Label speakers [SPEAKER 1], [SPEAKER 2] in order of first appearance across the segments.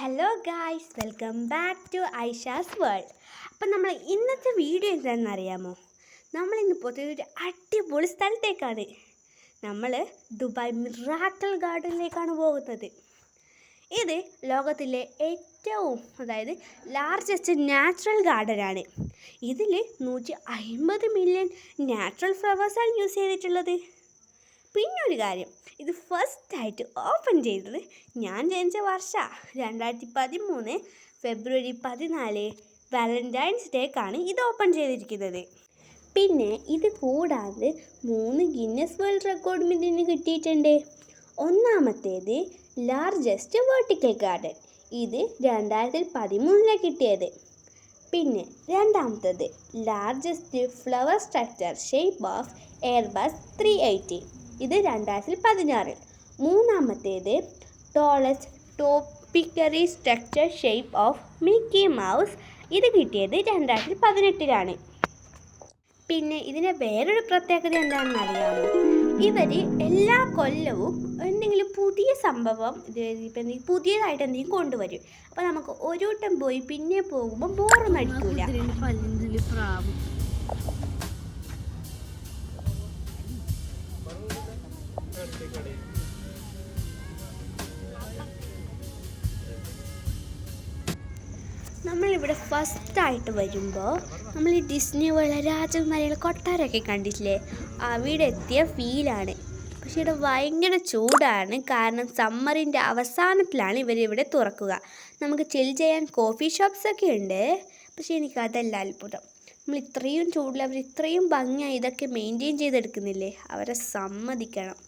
[SPEAKER 1] Hello guys, welcome back to Aisha's world. അപ്പം നമ്മൾ ഇന്നത്തെ വീഡിയോ എന്താണെന്ന് അറിയാമോ? നമ്മളിന്ന് ഒരു അടിപൊളി സ്ഥലത്തേക്കാണ്. നമ്മൾ ദുബായ് മിറാക്കിൾ ഗാർഡനിലേക്കാണ് പോകുന്നത്. ഇത് ലോകത്തിലെ ഏറ്റവും ലാർജസ്റ്റ് നാച്ചുറൽ ഗാർഡനാണ്. ഇതിൽ 150 മില്യൺ നാച്ചുറൽ ഫ്ലവേഴ്സാണ് യൂസ് ചെയ്തിട്ടുള്ളത്. പിന്നെ ഒരു കാര്യം, ഇത് ഫസ്റ്റായിട്ട് ഓപ്പൺ ചെയ്തത് ഞാൻ ജനിച്ച വർഷം 2013 ഫെബ്രുവരി 14 വാലന്റൈൻസ് ഡേക്കാണ് ഇത് ഓപ്പൺ ചെയ്തിരിക്കുന്നത്. പിന്നെ ഇത് കൂടാതെ 3 ഗിന്നസ് വേൾഡ് റെക്കോർഡും ഇതിന് കിട്ടിയിട്ടുണ്ട്. ഒന്നാമത്തേത് ലാർജസ്റ്റ് വെർട്ടിക്കൽ ഗാർഡൻ, ഇത് 2013 കിട്ടിയത്. പിന്നെ രണ്ടാമത്തേത് largest flower structure shape of Airbus 380, ഇത് 2016. മൂന്നാമത്തേത് tallest topiary structure shape of Mickey Mouse, ഇത് കിട്ടിയത് 2018. പിന്നെ ഇതിൻ്റെ വേറൊരു പ്രത്യേകത എന്താണെന്ന് അറിയാമോ? ഇവർ എല്ലാ കൊല്ലവും എന്തെങ്കിലും പുതിയ സംഭവം പുതിയതായിട്ട് എന്തെങ്കിലും കൊണ്ടുവരും. അപ്പോൾ നമുക്ക് ഒരു വട്ടം പോയി പിന്നെ പോകുമ്പോൾ ബോറൊന്നും അടിക്കില്ല. നമ്മളിവിടെ ഫസ്റ്റായിട്ട് വരുമ്പോൾ നമ്മൾ ഈ ഡിസ്നി വേൾഡ് രാജകുമാരികളെ കൊട്ടാരമൊക്കെ കണ്ടിട്ടില്ലേ? അവിടെ എത്തിയ ഫീലാണ്. പക്ഷേ ഇവിടെ ഭയങ്കര ചൂടാണ്, കാരണം സമ്മറിൻ്റെ അവസാനത്തിലാണ് ഇവരിവിടെ തുറക്കുക. നമുക്ക് ചിൽ ചെയ്യാൻ കോഫി ഷോപ്സൊക്കെ ഉണ്ട്, പക്ഷേ എനിക്കതല്ല അത്ഭുതം. നമ്മൾ ഇത്രയും ചൂടിൽ അവർ ഇത്രയും ഭംഗിയായി ഇതൊക്കെ മെയിൻറ്റെയിൻ ചെയ്തെടുക്കുന്നില്ലേ, അവരെ സമ്മതിക്കണം.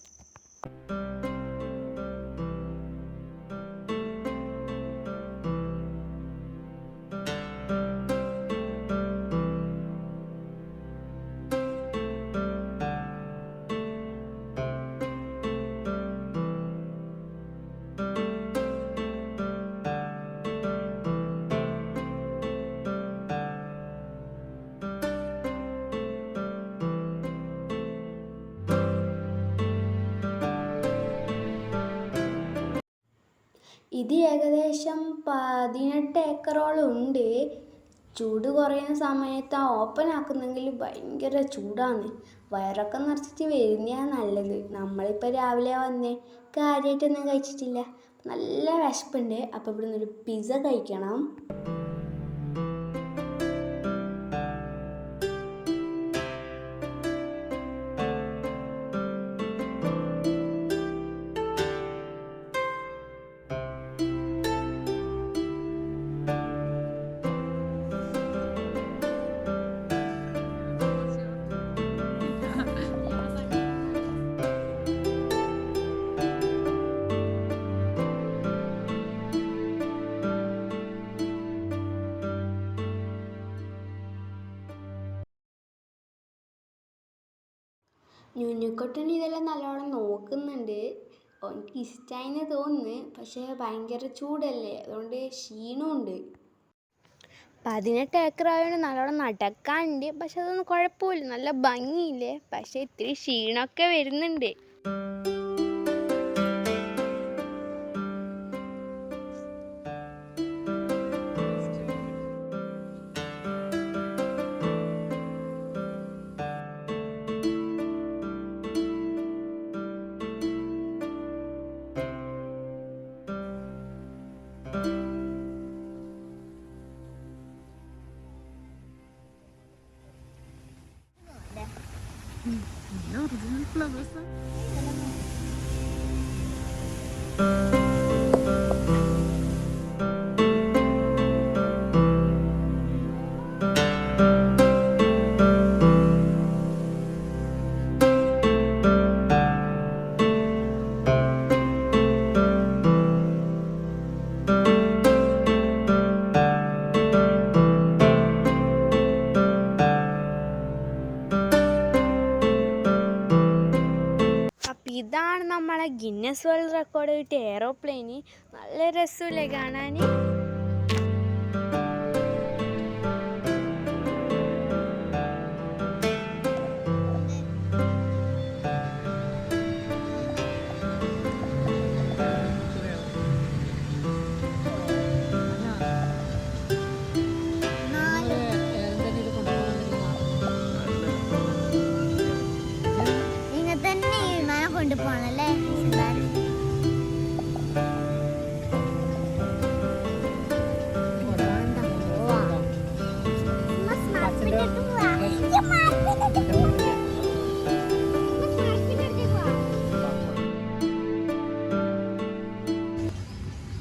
[SPEAKER 1] ഇത് ഏകദേശം 18 ഏക്കറോളം ഉണ്ട്. ചൂട് കുറയുന്ന സമയത്ത് ഓപ്പൺ ആക്കുന്നെങ്കിൽ ഭയങ്കര ചൂടാണ്. വയറൊക്കെ നിറച്ചിട്ട് വരുന്നതാണ് നല്ലത്. നമ്മളിപ്പോൾ രാവിലെ വന്നേ, കാര്യമായിട്ടൊന്നും കഴിച്ചിട്ടില്ല, നല്ല വിശപ്പുണ്ട്. അപ്പോൾ ഇവിടെ നിന്നൊരു പിസ്സ കഴിക്കണം. ന്യൂന്യൂക്കൊട്ടൻ ഇതെല്ലാം നല്ലോണം നോക്കുന്നുണ്ട്. എനിക്ക് ഇഷ്ടമായെന്ന് തോന്നുന്നു, പക്ഷേ ഭയങ്കര ചൂടല്ലേ, അതുകൊണ്ട് ക്ഷീണമുണ്ട്. 18 ഏക്കർ ആയതുകൊണ്ട് നല്ലോണം നടക്കാനുണ്ട്, പക്ഷെ അതൊന്നും കുഴപ്പമില്ല, നല്ല ഭംഗിയില്ലേ. പക്ഷേ ഇത്തിരി ക്ഷീണമൊക്കെ വരുന്നുണ്ട്.
[SPEAKER 2] Original flowers.
[SPEAKER 1] ഇതാണ് നമ്മളെ ഗിന്നസ് വേൾഡ് റെക്കോർഡ് കിട്ടിയ എയറോപ്ലെയിന്. നല്ല രസമില്ലേ കാണാൻ?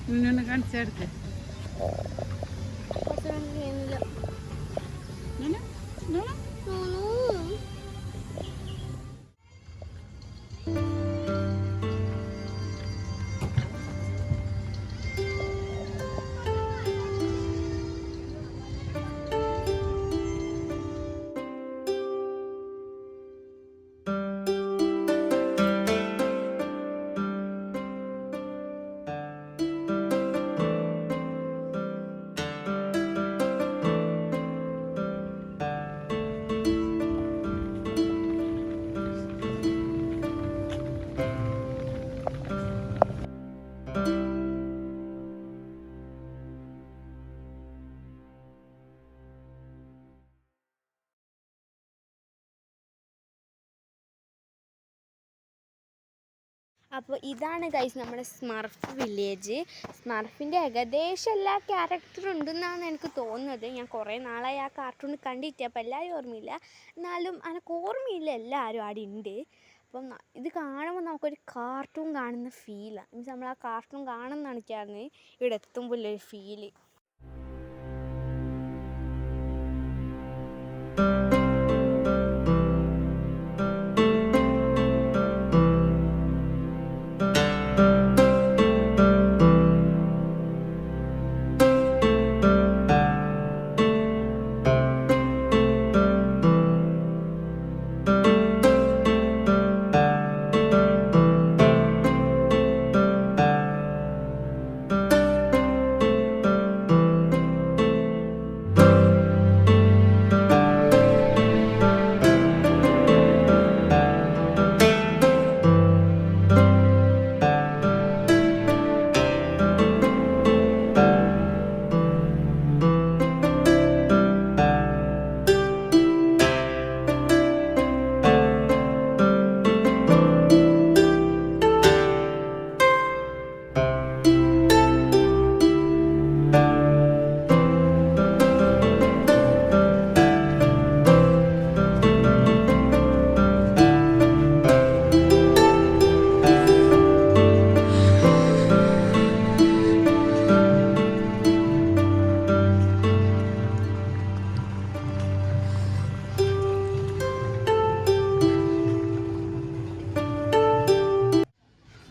[SPEAKER 2] മുന്നൊന്ന് കാണിച്ചെടുത്ത്
[SPEAKER 1] അപ്പോൾ ഇതാണ് ഗൈസ് നമ്മുടെ സ്മർഫ് വില്ലേജ്. സ്മർഫിൻ്റെ ഏകദേശം എല്ലാ ക്യാരക്ടറും ഉണ്ടെന്നാണ് എനിക്ക് തോന്നുന്നത്. ഞാൻ കുറേ നാളായി ആ കാർട്ടൂൺ കണ്ടിട്ട്, അപ്പോൾ എല്ലാവരും ഓർമ്മയില്ല, എന്നാലും എനിക്ക് ഓർമ്മയില്ല എല്ലാവരും അവിടെ ഉണ്ട്. അപ്പം ഇത് കാണുമ്പോൾ നമുക്കൊരു കാർട്ടൂൺ കാണുന്ന ഫീലാണ്. മീൻസ് നമ്മൾ ആ കാർട്ടൂൺ കാണുന്നതാണ് ഇവിടെ എത്തുമ്പോഴൊരു ഫീല്.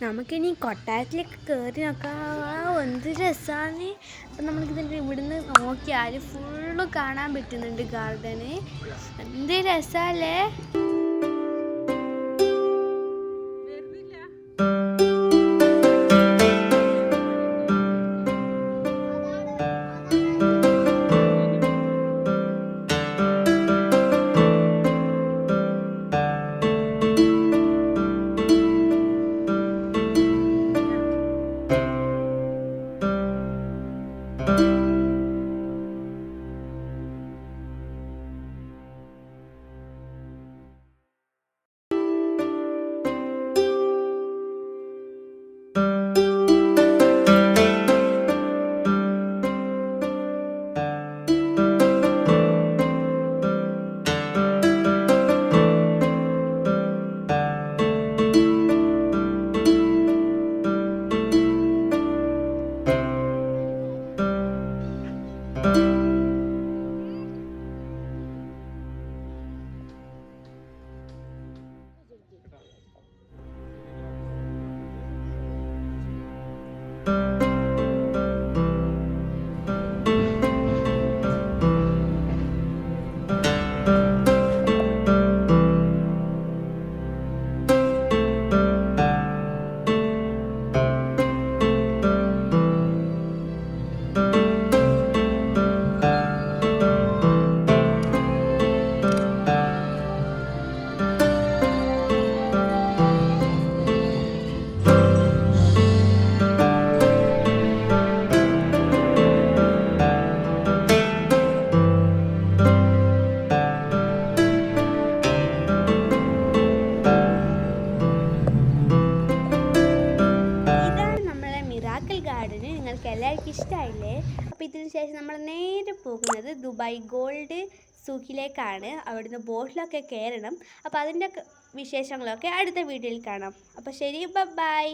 [SPEAKER 1] നമുക്കിനി കൊട്ടാരത്തിലേക്ക് കയറി നോക്കാം. എന്ത് രസമാണ്. അപ്പം നമുക്കിതിൻ്റെ ഇവിടുന്ന് നോക്കിയാൽ ഫുള്ള് കാണാൻ പറ്റുന്നുണ്ട് ഗാർഡന്. എന്ത് രസമല്ലേ. നിങ്ങൾക്ക് എല്ലാവർക്കും ഇഷ്ടമായില്ലേ? അപ്പോൾ ഇതിന് ശേഷം നമ്മൾ നേരെ പോകുന്നത് ദുബായ് ഗോൾഡ് സൂക്കിലേക്കാണ്. അവിടുന്ന് ബോട്ടിലൊക്കെ കയറണം. അപ്പോൾ അതിൻ്റെ വിശേഷങ്ങളൊക്കെ അടുത്ത വീഡിയോയിൽ കാണാം. അപ്പോൾ ശരി, ബൈ.